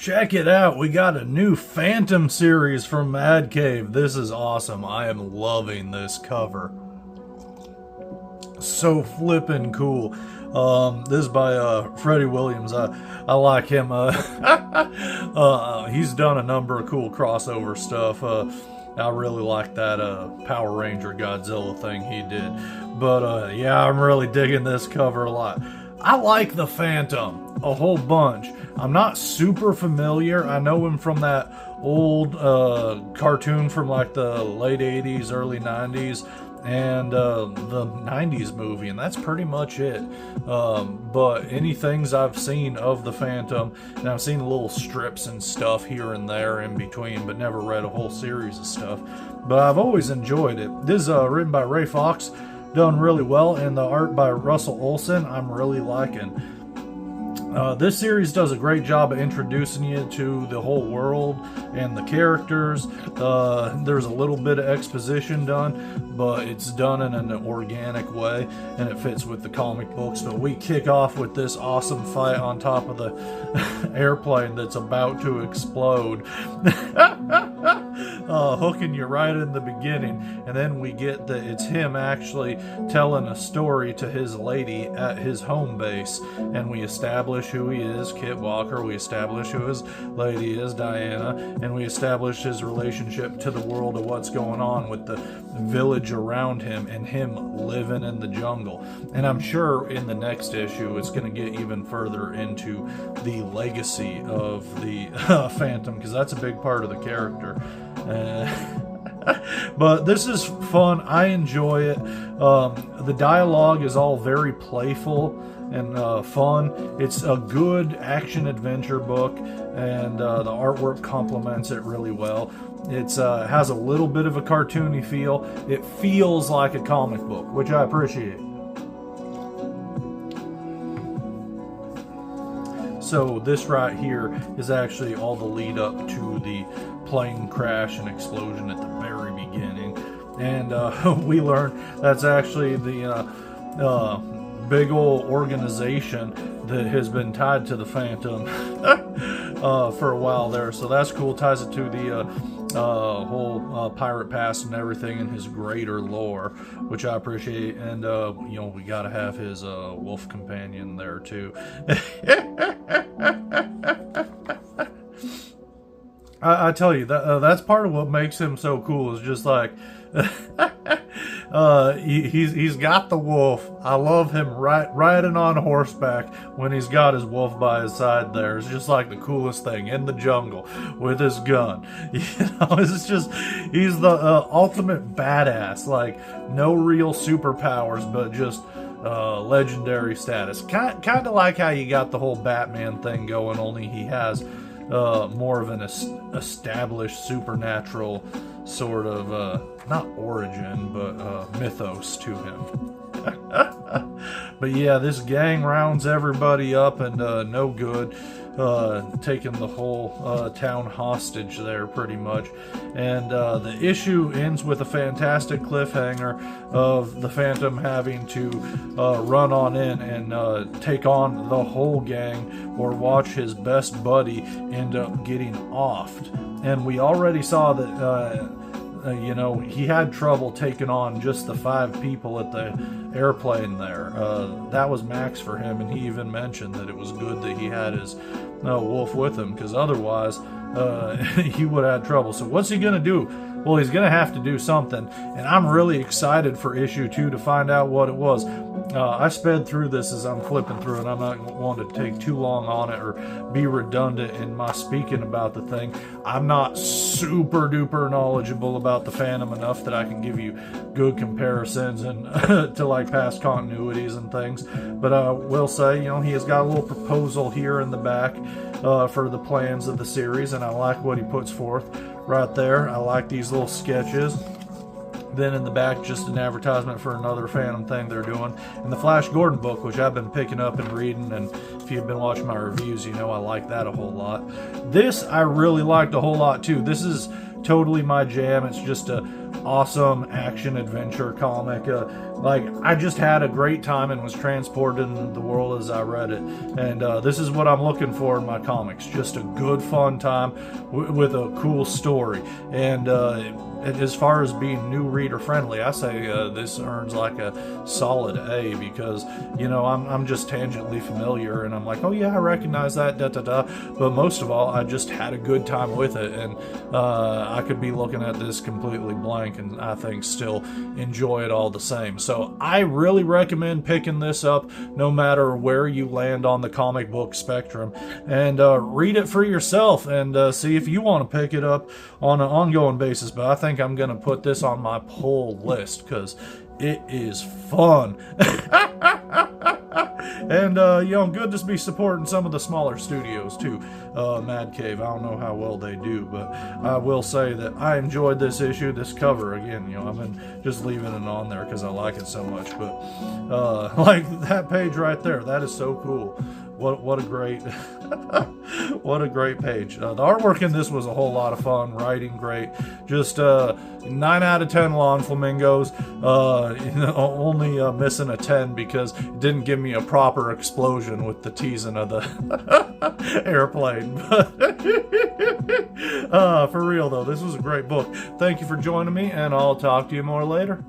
Check it out. We got a new Phantom series from Madcave. This is awesome. I am loving this cover. So flippin' cool. This is by Freddie Williams. I like him. He's done a number of cool crossover stuff. I really like that Power Ranger Godzilla thing he did. But yeah, I'm really digging this cover a lot. I like the Phantom a whole bunch. I'm not super familiar. I know him from that old cartoon from like the late 80s, early 90s, and the 90s movie, and that's pretty much it. But any things I've seen of the Phantom, and I've seen little strips and stuff here and there in between, but never read a whole series of stuff. But I've always enjoyed it. This is written by Ray Fawkes, done really well, and the art by Russell Olson I'm really liking. This series does a great job of introducing you to the whole world and the characters. There's a little bit of exposition done, but it's done in an organic way, and it fits with the comic books. But we kick off with this awesome fight on top of the airplane that's about to explode. Hooking you right in the beginning, and then we get that it's him actually telling a story to his lady at his home base, and we establish who he is, Kit Walker. We establish who his lady is, Diana, and we establish his relationship to the world of what's going on with the village around him and him living in the jungle. And I'm sure in the next issue it's going to get even further into the legacy of the Phantom, because that's a big part of the character. But this is fun. I enjoy it. The dialogue is all very playful and fun. It's a good action adventure book, and the artwork complements it really well. It has a little bit of a cartoony feel. It feels like a comic book, which I appreciate. So this right here is actually all the lead up to the plane crash and explosion at the very beginning, and we learn that's actually the big old organization that has been tied to the Phantom for a while there. So that's cool. Ties it to the whole pirate past and everything, and his greater lore, which I appreciate. And you know, we got to have his wolf companion there too. I tell you, that's part of what makes him so cool, is just like he's got the wolf. I love him riding on horseback when he's got his wolf by his side there. It's just like the coolest thing in the jungle with his gun. You know, it's just, he's the ultimate badass. Like, no real superpowers, but just legendary status. Kind of like how you got the whole Batman thing going, only he has more of an established supernatural sort of not origin, but mythos to him. But yeah, this gang rounds everybody up, and no good, taking the whole town hostage there pretty much. And the issue ends with a fantastic cliffhanger of the Phantom having to run on in and take on the whole gang, or watch his best buddy end up getting offed. And we already saw that you know, he had trouble taking on just the 5 people at the airplane there. That was max for him, and he even mentioned that it was good that he had his wolf with him, because otherwise he would have had trouble. So what's he going to do? Well, he's going to have to do something, and I'm really excited for issue 2 to find out what it was. I sped through this as I'm flipping through, and I'm not wanting to take too long on it or be redundant in my speaking about the thing. I'm not super duper knowledgeable about the Phantom enough that I can give you good comparisons and to like past continuities and things. But I will say, you know, he has got a little proposal here in the back for the plans of the series, and I like what he puts forth right there. I like these little sketches. Then in the back, just an advertisement for another Phantom thing they're doing. And the Flash Gordon book, which I've been picking up and reading, and if you've been watching my reviews, you know I like that a whole lot. This I really liked a whole lot too. This is totally my jam. It's just a awesome action adventure comic. Like, I just had a great time and was transported into the world as I read it. And this is what I'm looking for in my comics. Just a good, fun time with a cool story. And as far as being new reader friendly, I say this earns like a solid A, because, you know, I'm just tangentially familiar, and I'm like, oh yeah, I recognize that, but most of all, I just had a good time with it, and I could be looking at this completely blank and I think still enjoy it all the same. So I really recommend picking this up no matter where you land on the comic book spectrum, and read it for yourself and see if you want to pick it up on an ongoing basis. But I think I'm gonna put this on my pull list because it is fun. And you know, good to be supporting some of the smaller studios too. Madcave, I don't know how well they do, but I will say that I enjoyed this issue. This cover, again, you know, I've been just leaving it on there because I like it so much. But like that page right there, that is so cool. What a great what a great page. The artwork in this was a whole lot of fun. Writing great. Just 9 out of 10 lawn flamingos. You know, only missing a 10 because it didn't give me a proper explosion with the teasing of the airplane. For real though, this was a great book. Thank you for joining me, and I'll talk to you more later.